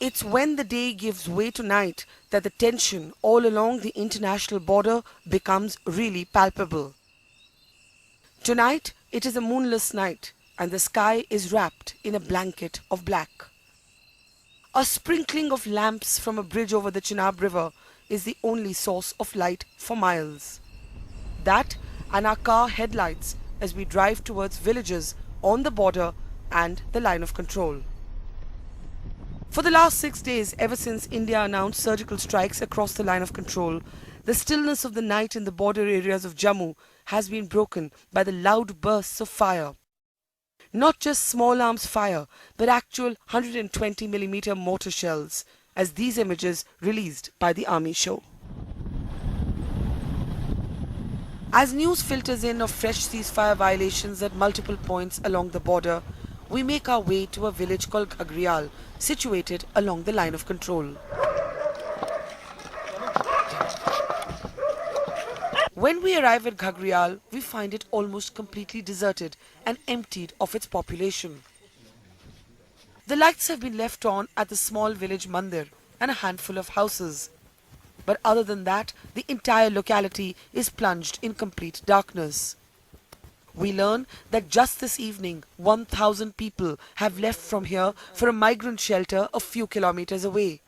It's when the day gives way to night that the tension all along the international border becomes really palpable. Tonight, it is a moonless night and the sky is wrapped in a blanket of black. A sprinkling of lamps from a bridge over the Chenab River is the only source of light for miles. That and our car headlights as we drive towards villages on the border and the line of control. For the last 6 days, ever since India announced surgical strikes across the line of control, the stillness of the night in the border areas of Jammu has been broken by the loud bursts of fire. Not just small arms fire, but actual 120mm mortar shells, as these images released by the army show. As news filters in of fresh ceasefire violations at multiple points along the border, we make our way to a village called Ghagrial, situated along the line of control. When we arrive at Ghagrial, we find it almost completely deserted and emptied of its population. The lights have been left on at the small village mandir and a handful of houses. But other than that, the entire locality is plunged in complete darkness. We learn that just this evening, 1,000 people have left from here for a migrant shelter a few kilometers away,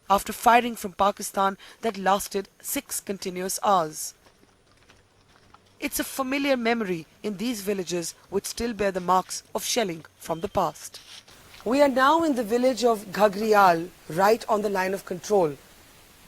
after firing from Pakistan that lasted 6 continuous hours. It's a familiar memory in these villages which still bear the marks of shelling from the past. We are now in the village of Ghagrial, right on the line of control.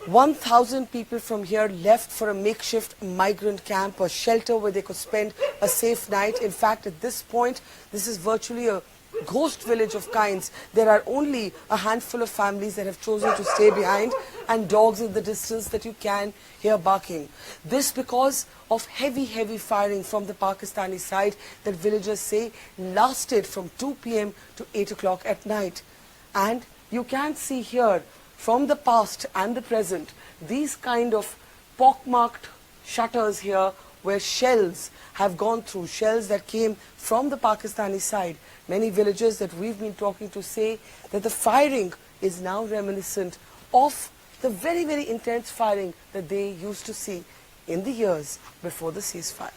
1,000 people from here left for a makeshift migrant camp, a shelter where they could spend a safe night. In fact, at this point, this is virtually a ghost village of kinds. There are only a handful of families that have chosen to stay behind and dogs in the distance that you can hear barking. This because of heavy firing from the Pakistani side that villagers say lasted from 2 p.m. to 8 o'clock at night. And you can see here from the past and the present, these kind of pockmarked shutters here where shells have gone through, shells that came from the Pakistani side. Many villagers that we've been talking to say that the firing is now reminiscent of the very intense firing that they used to see in the years before the ceasefire.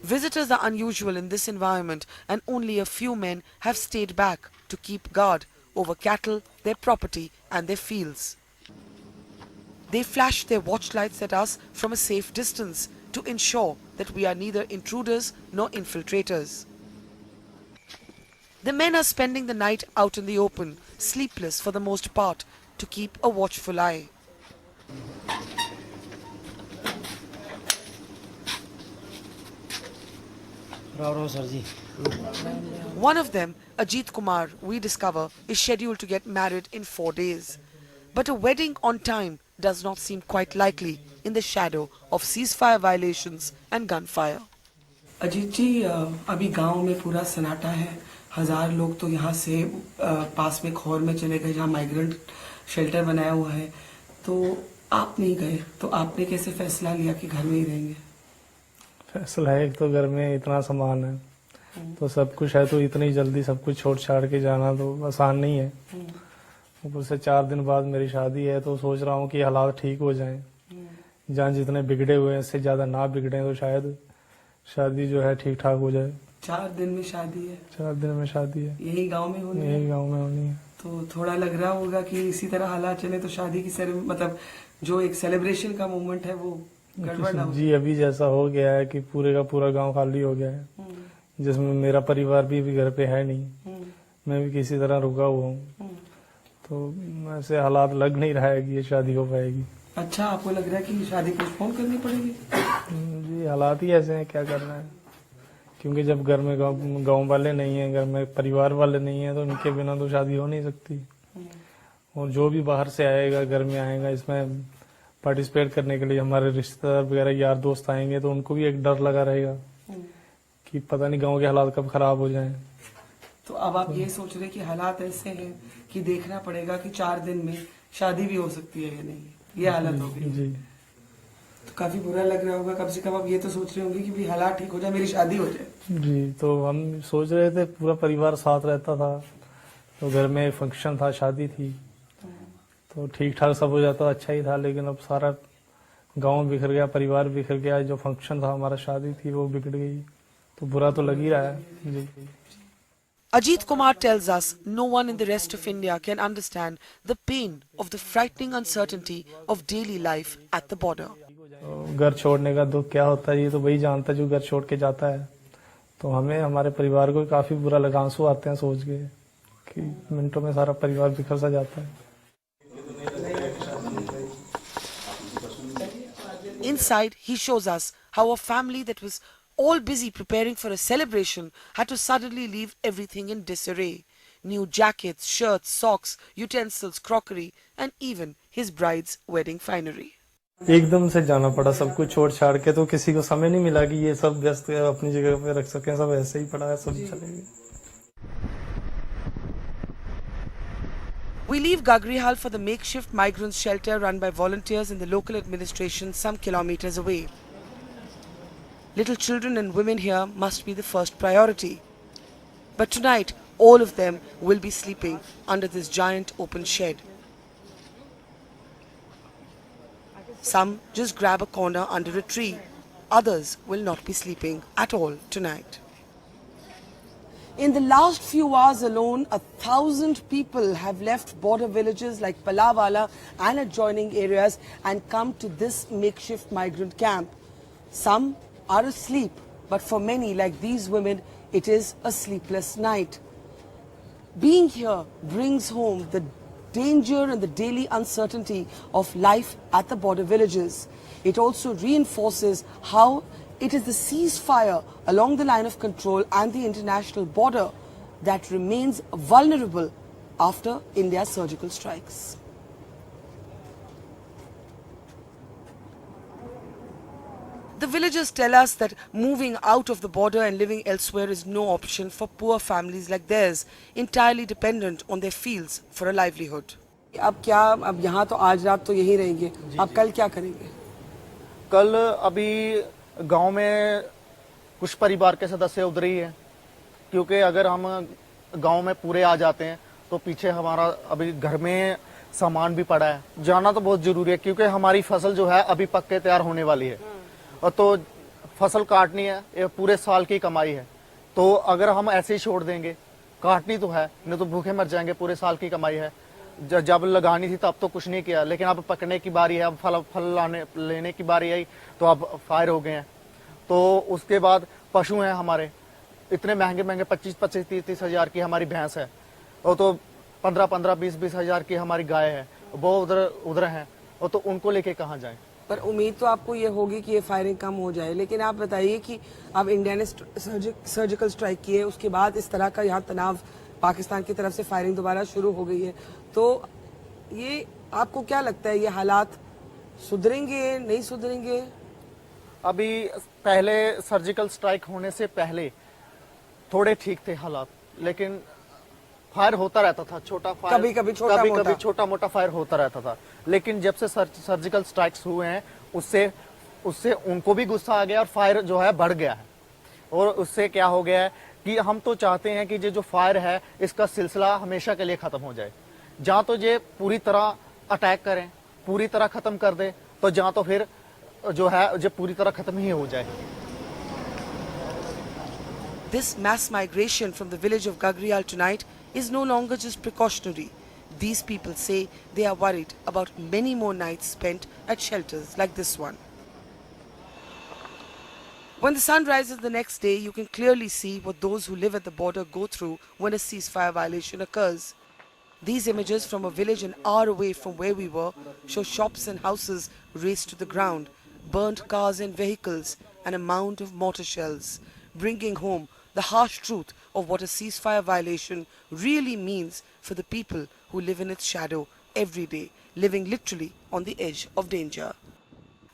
Visitors are unusual in this environment and only a few men have stayed back to keep guard over cattle, their property and their fields. They flash their watch lights at us from a safe distance to ensure that we are neither intruders nor infiltrators. The men are spending the night out in the open, sleepless for the most part, to keep a watchful eye. One of them, Ajit Kumar, we discover, is scheduled to get married in 4 days. But a wedding on time does not seem quite likely in the shadow of ceasefire violations and gunfire. Ajit जी, अभी गांव में पूरा सन्नाटा है. 1000 लोग तो यहाँ से पास में खौर में चले गए जहाँ माइग्रेंट शेल्टर बनाया हुआ है. तो आप नहीं गए, तो आपने कैसे फैसला लिया कि घर में ही रहेंगे? फैसला है, एक तो घर में इतना सामान है तो सब कुछ है, तो इतनी जल्दी सब कुछ छोड़ छाड़ के जाना तो आसान नहीं है. ऊपर से 4 दिन बाद मेरी शादी है, तो सोच रहा हूँ कि हालात ठीक हो जाएं. जहाँ जितने बिगड़े हुए हैं इससे ज्यादा ना बिगड़े तो शायद शादी जो है ठीक ठाक हो जाए. 4 दिन में शादी है? 4 दिन में शादी है. यही गांव में होनी है? यही गांव में होनी है. तो थोड़ा लग रहा होगा कि इसी तरह हालात चले तो शादी की मतलब जो एक सेलिब्रेशन का मोमेंट है वो गड़बड़ ना हो? जी, अभी जैसा हो गया है कि पूरे का पूरा गांव खाली हो गया है, जिसमें मेरा परिवार भी घर पे है नहीं. मैं भी किसी तरह रुका हुआ हूँ, तो ऐसे हालात लग नहीं रहा है कि ये शादी हो पाएगी. अच्छा, आपको लग रहा है कि शादी पोस्टपोन करनी पड़ेगी? जी, हालात ही ऐसे हैं, क्या करना है. क्योंकि जब घर में गांव वाले नहीं है, घर में परिवार वाले नहीं है, तो उनके बिना तो शादी हो नहीं सकती. और जो भी बाहर से आएगा घर में आएगा, इसमें पार्टिसिपेट करने के लिए हमारे रिश्तेदार वगैरह यार दोस्त आएंगे, तो उनको भी एक डर लगा रहेगा कि पता नहीं गांव के हालात कब खराब हो जाएं. तो अब आप ये सोच रहे कि हालात ऐसे हैं कि देखना पड़ेगा कि 4 दिन में शादी भी हो सकती है या नहीं, ये हालत होगी. जी, तो काफी बुरा लग रहा होगा. कम से कम आप ये तो सोच रहे होंगे कि भी हालात ठीक हो जाए, मेरी शादी हो जाए. जी, तो हम सोच रहे थे, पूरा परिवार साथ रहता था, तो घर में फंक्शन था, शादी थी, तो ठीक ठाक सब हो जाता अच्छा ही था, लेकिन अब सारा गांव बिखर गया, परिवार बिखर गया, जो फंक्शन था हमारा, शादी थी, वो बिगड़ गई, तो बुरा तो लग ही रहा है जी। Ajit Kumar tells us no one in the rest of India can understand the pain of the frightening uncertainty of daily life at the border. तो घर छोड़ने का दुख क्या होता है ये तो वही जानता है जो घर छोड़ के जाता है। तो हमें, हमारे परिवार को काफी बुरा लगा, आंसू आते हैं सोच के कि मिनटों में सारा परिवार बिखर सा जाता है। Inside, he shows us how a family that was all busy preparing for a celebration had to suddenly leave everything in disarray. New jackets, shirts, socks, utensils, crockery, and even his bride's wedding finery. एकदम से जाना पड़ा, सब कुछ छोड़ छाड़ के, तो किसी को समय नहीं मिला कि ये सब व्यस्त अपनी जगह पे रख सकें, सब ऐसे ही पड़ा है, सब चले गए। We leave Gagrihal for the makeshift migrants shelter run by volunteers in the local administration some kilometers away. Little children and women here must be the first priority. But tonight, all of them will be sleeping under this giant open shed. Some just grab a corner under a tree. Others will not be sleeping at all tonight. In the last few hours alone, 1,000 people have left border villages like Palawala and adjoining areas and come to this makeshift migrant camp. Some are asleep, but for many, like these women, it is a sleepless night. Being here brings home the danger and the daily uncertainty of life at the border villages. It also reinforces how it is the ceasefire along the line of control and the international border that remains vulnerable after India's surgical strikes. The villagers tell us that moving out of the border and living elsewhere is no option for poor families like theirs, entirely dependent on their fields for a livelihood. अब क्या, अब यहाँ तो आज रात तो यहीं रहेंगे, अब कल क्या करेंगे? कल अभी गांव में कुछ परिवार के सदस्य उधर ही हैं, क्योंकि अगर हम गांव में पूरे आ जाते हैं तो पीछे हमारा अभी घर में सामान भी पड़ा है। जाना तो बहुत जरूरी है क्योंकि हमारी फसल जो है अभी पक के तैयार होने वाली है और तो फसल काटनी है, ये पूरे साल की कमाई है। तो अगर हम ऐसे ही छोड़ देंगे, काटनी तो है, नहीं तो भूखे मर जाएंगे, पूरे साल की कमाई है। जब लगानी थी तब तो कुछ नहीं किया, लेकिन अब पकने की बारी है, अब फल लेने की बारी आई तो अब फायर हो गए हैं। तो उसके बाद पशु हैं हमारे, इतने महंगे महंगे 25-30 हजार की हमारी भैंस है और तो 15-20 हजार की हमारी गाय है, वो उधर हैं और तो उनको लेके कहाँ जाएं। पर उम्मीद तो आपको ये होगी कि ये फायरिंग कम हो जाए, लेकिन आप बताइए कि अब इंडिया ने सर्जिकल स्ट्राइक की है, उसके बाद इस तरह का यहाँ तनाव, पाकिस्तान की तरफ से फायरिंग दोबारा शुरू हो गई है, तो ये आपको क्या लगता है, ये हालात सुधरेंगे, नहीं सुधरेंगे? अभी पहले सर्जिकल स्ट्राइक होने से पहले थोड़े ठीक थे हालात, लेकिन फायर होता रहता था, छोटा फायर, कभी छोटा मोटा फायर होता रहता था। लेकिन जब से सर्जिकल स्ट्राइक्स हुए हैं उससे उनको भी गुस्सा आ गया और फायर जो है बढ़ गया है। और उससे क्या हो गया है कि हम तो चाहते हैं कि ये जो फायर है इसका सिलसिला हमेशा के लिए खत्म हो जाए। जहाँ तो ये पूरी तरह अटैक करें, पूरी तरह खत्म कर दे, तो जहाँ तो फिर जो है ये पूरी तरह खत्म ही हो जाए। This mass migration from the village of Gagrihal tonight is no longer just precautionary. These people say they are worried about many more nights spent at shelters like this one. When the sun rises the next day, you can clearly see what those who live at the border go through when a ceasefire violation occurs. These images from a village an hour away from where we were show shops and houses razed to the ground, burnt cars and vehicles, and a mound of mortar shells, bringing home the harsh truth of what a ceasefire violation really means for the people who live in its shadow every day, living literally on the edge of danger.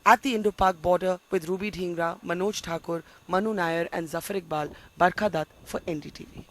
At the Indo-Pak border with Ruby Dhingra, Manoj Thakur, Manu Nair and Zafar Iqbal, Barkha Dutt for NDTV.